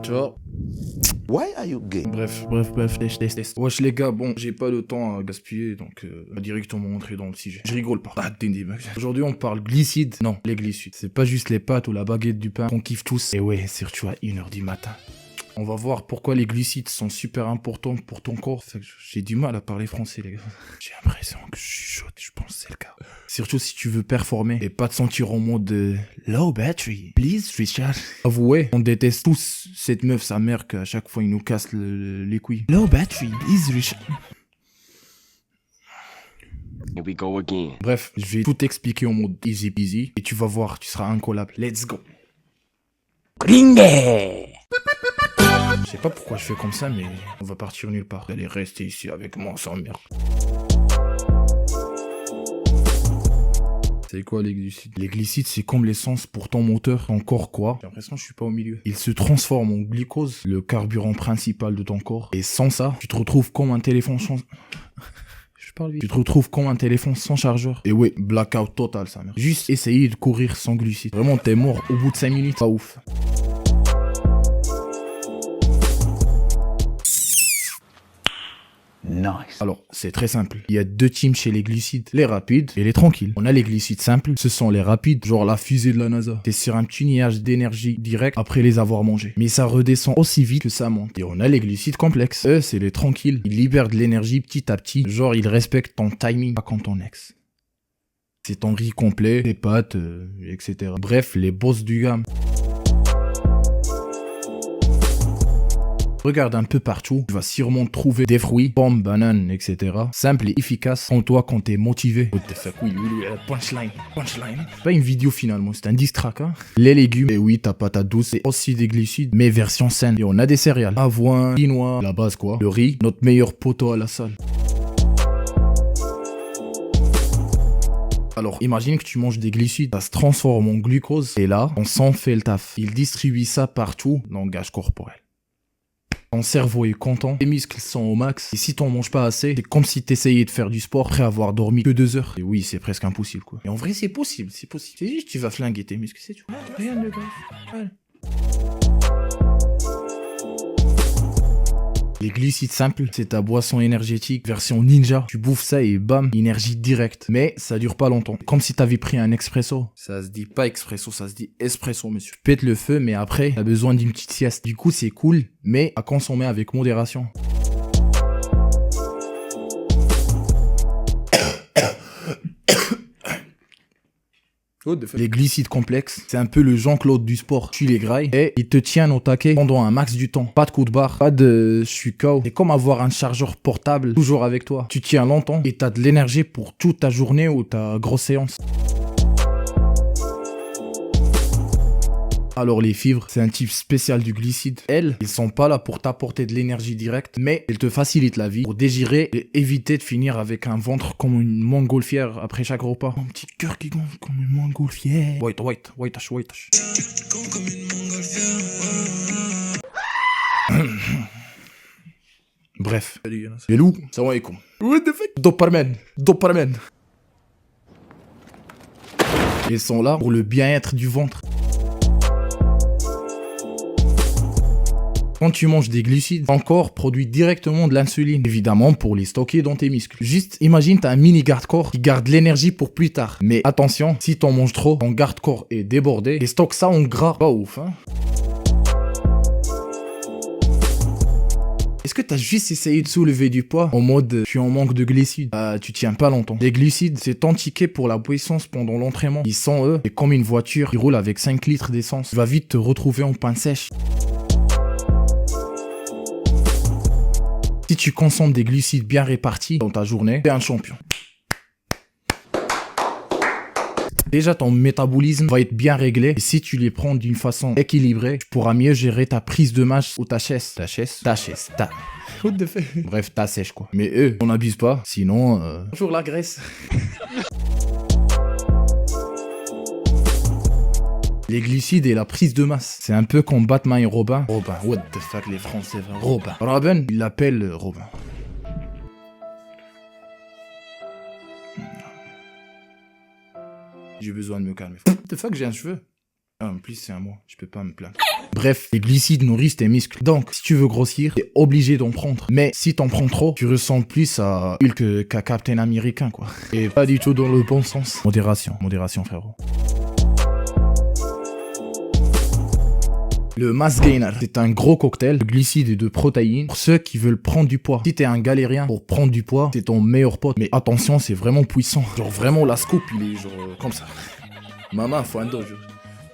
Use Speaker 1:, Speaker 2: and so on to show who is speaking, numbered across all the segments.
Speaker 1: Tu vois.
Speaker 2: Why are you gay?
Speaker 1: Bref, test. Wesh les gars, bon, j'ai pas le temps à gaspiller, donc on va directement rentrer dans le sujet. Je rigole pas. Aujourd'hui on parle glucides. Non, les glucides. C'est pas juste les pâtes ou la baguette du pain qu'on kiffe tous. Et ouais, surtout à 1h du matin. On va voir pourquoi les glucides sont super importants pour ton corps. J'ai du mal à parler français, les gars. J'ai l'impression que je suis chaud, je pense que c'est le cas. Surtout si tu veux performer et pas te sentir en mode low battery. Please, Richard. Avouez, on déteste tous cette meuf, sa mère, qu'à chaque fois il nous casse les couilles. Low battery, please, Richard.
Speaker 2: Here we go again.
Speaker 1: Bref, je vais tout expliquer en mode easy peasy et tu vas voir, tu seras incollable. Let's go.
Speaker 2: Gringue!
Speaker 1: Je sais pas pourquoi je fais comme ça, mais on va partir nulle part. Allez, rester ici avec moi, sans merde. C'est quoi les glucides? Les glucides, c'est comme l'essence pour ton moteur. Ton corps quoi? J'ai l'impression que je suis pas au milieu. Il se transforme en glucose, le carburant principal de ton corps. Et sans ça, tu te retrouves comme un téléphone sans... Tu te retrouves comme un téléphone sans chargeur. Et ouais, blackout total, ça merde. Juste essayer de courir sans glucides. Vraiment, t'es mort au bout de 5 minutes. Pas ouf.
Speaker 2: Nice.
Speaker 1: Alors, c'est très simple. Il y a deux teams chez les glucides, les rapides et les tranquilles. On a les glucides simples, ce sont les rapides, genre la fusée de la NASA. T'es sur un petit nuage d'énergie direct après les avoir mangés. Mais ça redescend aussi vite que ça monte. Et on a les glucides complexes. Eux, c'est les tranquilles. Ils libèrent de l'énergie petit à petit. Genre, ils respectent ton timing, pas comme ton ex. C'est ton riz complet, tes pâtes, etc. Bref, les boss du gamme. Regarde un peu partout, tu vas sûrement trouver des fruits, pommes, bananes, etc. Simple et efficace, en toi quand t'es motivé. What the fuck, oui, punchline. C'est pas une vidéo finalement, c'est un diss track, hein. Les légumes, et oui, ta patate douce, c'est aussi des glucides, mais version saine. Et on a des céréales, avoine, quinoa, la base quoi. Le riz, notre meilleur poteau à la salle. Alors, imagine que tu manges des glucides, ça se transforme en glucose, et là, on s'en fait le taf. Il distribue ça partout, langage corporel. Ton cerveau est content, tes muscles sont au max, et si t'en manges pas assez, c'est comme si t'essayais de faire du sport après avoir dormi que 2 heures. Et oui, c'est presque impossible quoi. Et en vrai, c'est possible. C'est juste tu vas flinguer tes muscles, c'est tout. Rien de grave. Voilà. Les glucides simples, c'est ta boisson énergétique version ninja. Tu bouffes ça et bam, énergie directe. Mais ça dure pas longtemps. Comme si t'avais pris un expresso. Ça se dit pas expresso, ça se dit espresso, monsieur. Tu pètes le feu, mais après, t'as besoin d'une petite sieste. Du coup, c'est cool, mais à consommer avec modération. Les glucides complexes, c'est un peu le Jean-Claude du sport. Tu les grailles et ils te tiennent au taquet pendant un max du temps. Pas de coup de barre, pas de je suis KO. C'est comme avoir un chargeur portable toujours avec toi. Tu tiens longtemps et t'as de l'énergie pour toute ta journée ou ta grosse séance. Alors les fibres, c'est un type spécial du glucide. Elles, ils sont pas là pour t'apporter de l'énergie directe, mais elles te facilitent la vie pour digérer et éviter de finir avec un ventre comme une montgolfière après chaque repas. Un petit cœur qui gonfle comme une montgolfière. Wait. Comme une montgolfière. Bref. Et loup, salam alaikum. What the fuck? Dopamine. Ils sont là pour le bien-être du ventre. Quand tu manges des glucides, ton corps produit directement de l'insuline, évidemment pour les stocker dans tes muscles. Juste imagine t'as un mini garde-corps qui garde l'énergie pour plus tard. Mais attention, si t'en manges trop, ton garde-corps est débordé et stocke ça en gras. Pas ouf, hein. Est-ce que t'as juste essayé de soulever du poids en mode tu en manques de glucides? Tu tiens pas longtemps. Les glucides, c'est ton ticket pour la puissance pendant l'entraînement. Ils sont eux, c'est comme une voiture qui roule avec 5 litres d'essence. Tu vas vite te retrouver en panne sèche. Si tu consommes des glucides bien répartis dans ta journée, t'es un champion. Déjà, ton métabolisme va être bien réglé. Et si tu les prends d'une façon équilibrée, tu pourras mieux gérer ta prise de masse ou ta chaise. Bref, ta sèche quoi. Mais eux, on n'abuse pas. Sinon, bonjour la graisse. Les glucides et la prise de masse. C'est un peu comme Batman et Robin. Robin, what the fuck les Français, Robin. Robin, il l'appelle Robin. J'ai besoin de me calmer. What the fuck, j'ai un cheveu. Ah, en plus, c'est un moi. Je peux pas me plaindre. Bref, les glucides nourrissent tes muscles. Donc, si tu veux grossir, t'es obligé d'en prendre. Mais si t'en prends trop, tu ressembles plus à Hulk qu'à Captain Américain, quoi. Et pas du tout dans le bon sens. Modération, frérot. Le Mass Gainer, c'est un gros cocktail de glucides et de protéines pour ceux qui veulent prendre du poids. Si t'es un galérien pour prendre du poids, c'est ton meilleur pote. Mais attention, c'est vraiment puissant. Genre vraiment, la scoop, il est genre comme ça. Maman, faut un dos, genre.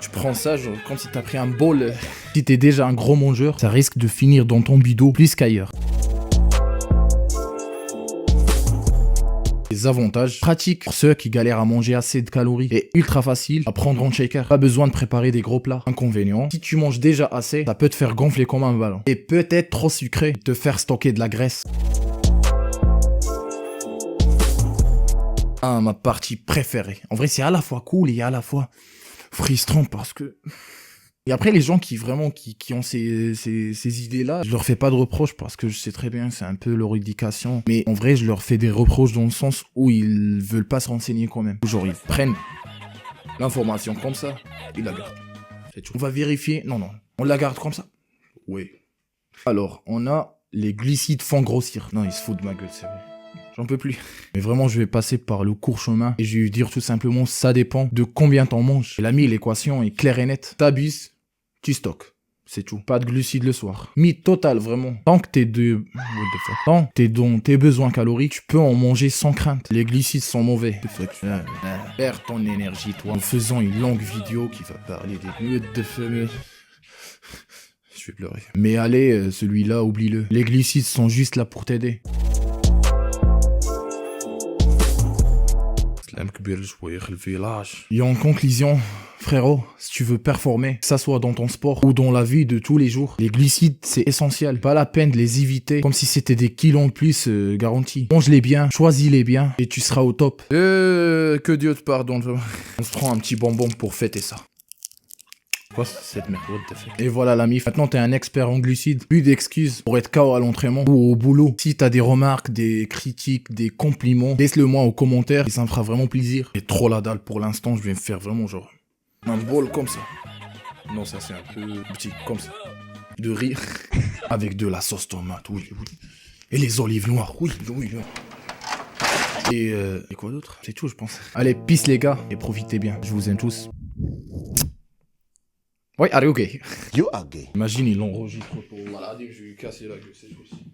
Speaker 1: Tu prends ça, genre, comme si t'as pris un bol. Si t'es déjà un gros mangeur, ça risque de finir dans ton bidon plus qu'ailleurs. Les avantages pratiques pour ceux qui galèrent à manger assez de calories et ultra facile à prendre en shaker. Pas besoin de préparer des gros plats. Inconvénient, si tu manges déjà assez, ça peut te faire gonfler comme un ballon. Et peut-être trop sucré, te faire stocker de la graisse. Ah, ma partie préférée. En vrai, c'est à la fois cool et à la fois frustrant parce que... Et après, les gens qui vraiment qui ont ces idées-là, je leur fais pas de reproches parce que je sais très bien que c'est un peu leur éducation. Mais en vrai, je leur fais des reproches dans le sens où ils veulent pas se renseigner quand même. Genre, ils prennent l'information comme ça, ils la gardent. C'est tout. On va vérifier. Non, on la garde comme ça. Oui. Alors, on a les glucides font grossir. Non, ils se foutent de ma gueule, c'est vrai. J'en peux plus. Mais vraiment, je vais passer par le court chemin et je vais lui dire tout simplement, ça dépend de combien t'en manges. L'ami, l'équation est claire et nette. T'abuses, tu stockes. C'est tout. Pas de glucides le soir. Mythe total, vraiment. Tant que t'es dans tes besoins caloriques, tu peux en manger sans crainte. Les glucides sont mauvais. Perds ton énergie, toi, en faisant une longue vidéo qui va parler des minutes de feu. Je vais pleurer. Mais allez, celui-là, oublie-le. Les glucides sont juste là pour t'aider. Et en conclusion, frérot, si tu veux performer, que ça soit dans ton sport ou dans la vie de tous les jours, les glucides c'est essentiel. Pas la peine de les éviter comme si c'était des kilos en plus garantis. Mange-les bien, choisis-les bien et tu seras au top. Que Dieu te pardonne. On se prend un petit bonbon pour fêter ça. Quoi cette merde? Et voilà l'ami, maintenant t'es un expert en glucides. Plus d'excuses pour être KO à l'entraînement ou au boulot. Si t'as des remarques, des critiques, des compliments, laisse-le moi aux commentaires et ça me fera vraiment plaisir. Et trop la dalle pour l'instant, je vais me faire vraiment genre un bol comme ça. Non, ça c'est un peu petit, comme ça. De riz avec de la sauce tomate, oui. Et les olives noires, oui. Et quoi d'autre? C'est tout je pense. Allez, peace les gars et profitez bien. Je vous aime tous. Oui, are you gay?
Speaker 2: You are gay.
Speaker 1: Imagine, ils l'enregistrent pour maladie, je vais lui casser la gueule, c'est possible.